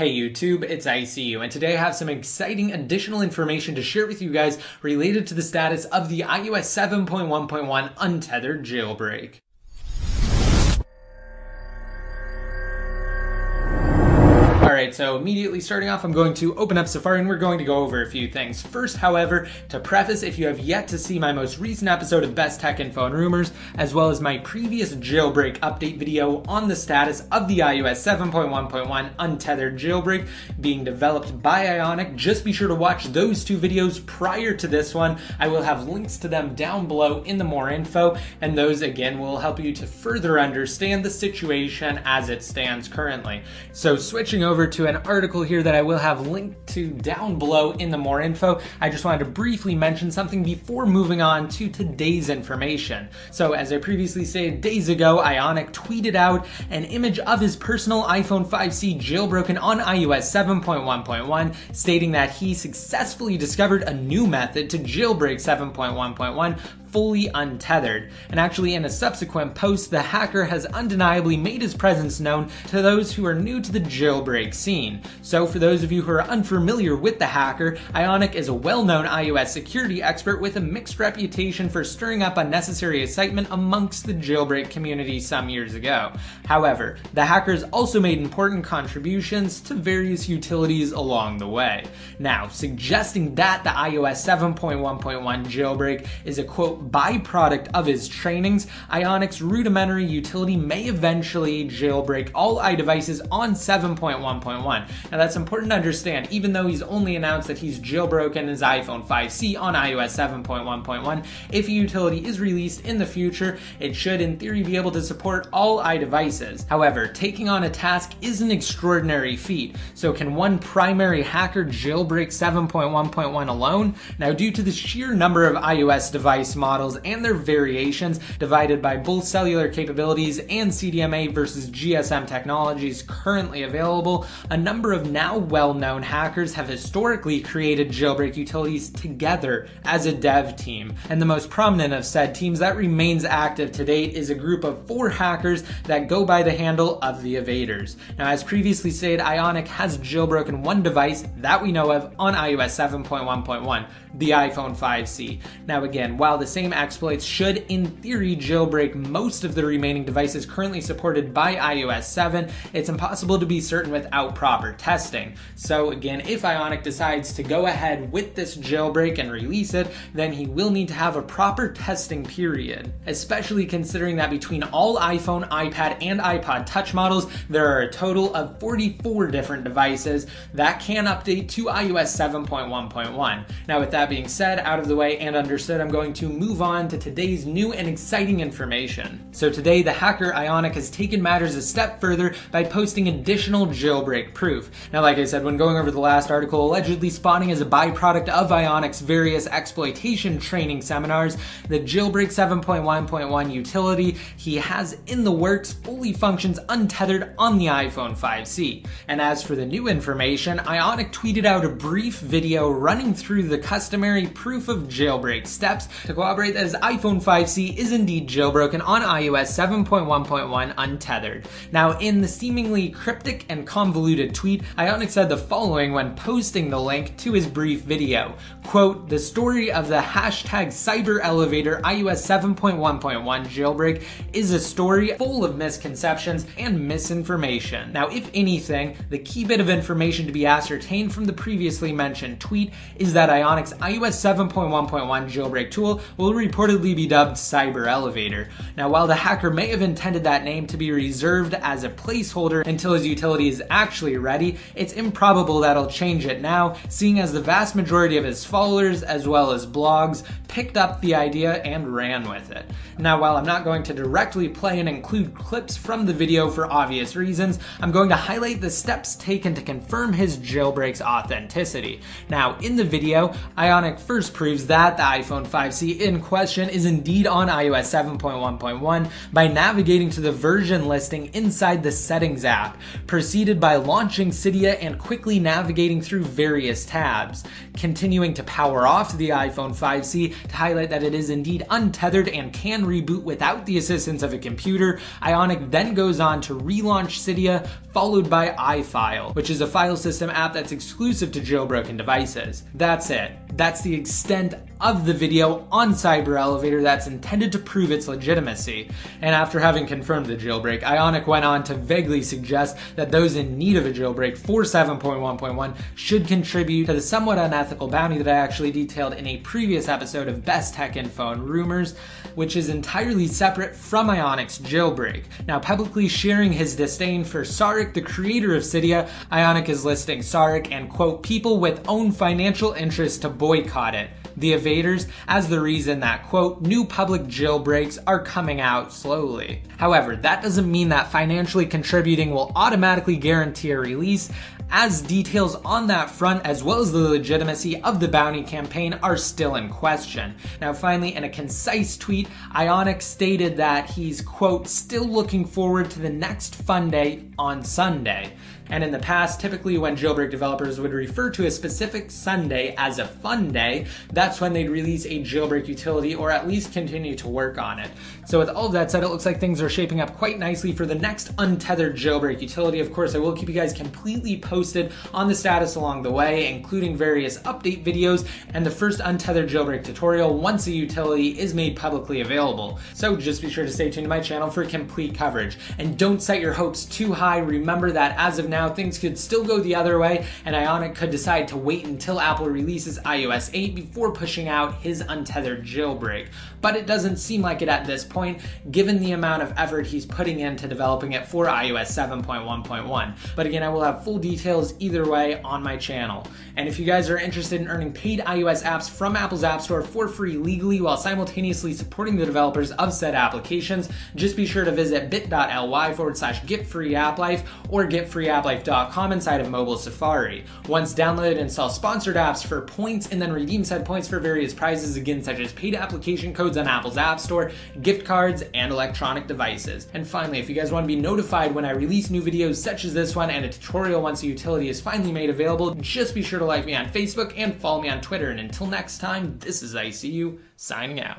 Hey YouTube, it's ICU, and today I have some exciting additional information to share with you guys related to the status of the iOS 7.1.1 untethered jailbreak. Alright, so immediately starting off, I'm going to open up Safari and we're going to go over a few things. First, however, to preface, if you have yet to see my most recent episode of Best Tech Info and Rumors, as well as my previous jailbreak update video on the status of the iOS 7.1.1 untethered jailbreak being developed by Ionic, just be sure to watch those two videos prior to this one. I will have links to them down below in the more info, and those again will help you to further understand the situation as it stands currently. So switching over to an article here that I will have linked to down below in the more info, I just wanted to briefly mention something before moving on to today's information. So as I previously stated days ago, Ionic tweeted out an image of his personal iPhone 5C jailbroken on iOS 7.1.1, stating that he successfully discovered a new method to jailbreak 7.1.1 fully untethered. And actually in a subsequent post, the hacker has undeniably made his presence known to those who are new to the jailbreak scene. So for those of you who are unfamiliar with the hacker, Ionic is a well-known iOS security expert with a mixed reputation for stirring up unnecessary excitement amongst the jailbreak community some years ago. However, the hackers also made important contributions to various utilities along the way. Now, suggesting that the iOS 7.1.1 jailbreak is a quote byproduct of his trainings, Ionic's rudimentary utility may eventually jailbreak all iDevices on 7.1.1. Now that's important to understand. Even though he's only announced that he's jailbroken his iPhone 5C on iOS 7.1.1, if a utility is released in the future, it should in theory be able to support all iDevices. However, taking on a task is an extraordinary feat. So can one primary hacker jailbreak 7.1.1 alone? Now, due to the sheer number of iOS device models and their variations, divided by both cellular capabilities and CDMA versus GSM technologies currently available, a number of now well-known hackers have historically created jailbreak utilities together as a dev team. And the most prominent of said teams that remains active to date is a group of 4 hackers that go by the handle of the Evaders. Now, as previously stated, Ionic has jailbroken one device that we know of on iOS 7.1.1, the iPhone 5C. Now again, while the same exploits should in theory jailbreak most of the remaining devices currently supported by iOS 7, it's impossible to be certain without proper testing. So again, if Ionic decides to go ahead with this jailbreak and release it, then he will need to have a proper testing period, especially considering that between all iPhone, iPad, and iPod Touch models, there are a total of 44 different devices that can update to iOS 7.1.1. Now with that being said, out of the way and understood, I'm going to move on to today's new and exciting information. So today, the hacker Ionic has taken matters a step further by posting additional jailbreak proof. Now, like I said, when going over the last article, allegedly spawning as a byproduct of Ionic's various exploitation training seminars, the jailbreak 7.1.1 utility he has in the works fully functions untethered on the iPhone 5C. And as for the new information, Ionic tweeted out a brief video running through the customary proof of jailbreak steps to corroborate that his iPhone 5C is indeed jailbroken on iOS 7.1.1 untethered. Now, in the seemingly cryptic and convoluted tweet, Ionic said the following when posting the link to his brief video. Quote, "The story of the hashtag cyberelevator iOS 7.1.1 jailbreak is a story full of misconceptions and misinformation." Now, if anything, the key bit of information to be ascertained from the previously mentioned tweet is that Ionic's iOS 7.1.1 jailbreak tool will reportedly be dubbed cyberelevator. Now, while the hacker may have intended that name to be reserved as a placeholder until his utility is actually ready, it's improbable that he'll change it now, seeing as the vast majority of his followers as well as blogs picked up the idea and ran with it. Now, while I'm not going to directly play and include clips from the video for obvious reasons, I'm going to highlight the steps taken to confirm his jailbreak's authenticity. Now, in the video, Ionic first proves that the iPhone 5C in question is indeed on iOS 7.1.1 by navigating to the version listing inside the Settings app, preceded by launching Cydia and quickly navigating through various tabs, continuing to power off the iPhone 5C to highlight that it is indeed untethered and can reboot without the assistance of a computer. Ionic then goes on to relaunch Cydia, followed by iFile, which is a file system app that's exclusive to jailbroken devices. That's it. That's the extent of the video on cyberelevator that's intended to prove its legitimacy. And after having confirmed the jailbreak, Ionic went on to vaguely suggest that those in need of a jailbreak for 7.1.1 should contribute to the somewhat unethical bounty that I actually detailed in a previous episode of Best Tech Info and Rumors, which is entirely separate from Ionic's jailbreak. Now, publicly sharing his disdain for Sarek, the creator of Cydia, Ionic is listing Sarek and, quote, people with own financial interests to boycott it, the evaders, as the reason that, quote, new public jailbreaks are coming out slowly. However, that doesn't mean that financially contributing will automatically guarantee a release, as details on that front, as well as the legitimacy of the bounty campaign, are still in question. Now, finally, in a concise tweet, Ionic stated that he's, quote, still looking forward to the next fun day on Sunday. And in the past, typically when jailbreak developers would refer to a specific Sunday as a fun day, that's when they'd release a jailbreak utility or at least continue to work on it. So with all of that said, it looks like things are shaping up quite nicely for the next untethered jailbreak utility. Of course, I will keep you guys completely posted on the status along the way, including various update videos and the first untethered jailbreak tutorial once a utility is made publicly available. So just be sure to stay tuned to my channel for complete coverage. And don't set your hopes too high. Remember that as of now, things could still go the other way, and Ionic could decide to wait until Apple releases iOS 8 before pushing out his untethered jailbreak. But it doesn't seem like it at this point, given the amount of effort he's putting into developing it for iOS 7.1.1. But again, I will have full details either way on my channel. And if you guys are interested in earning paid iOS apps from Apple's App Store for free legally while simultaneously supporting the developers of said applications, just be sure to visit bit.ly/getfreeapplife or getfreeapplife.com inside of mobile Safari. Once downloaded, install sponsored apps for points and then redeem said points for various prizes, again, such as paid application codes on Apple's App Store, gift cards, and electronic devices. And finally, if you guys want to be notified when I release new videos such as this one and a tutorial once a utility is finally made available, just be sure to like me on Facebook and follow me on Twitter. And until next time, this is ICU signing out.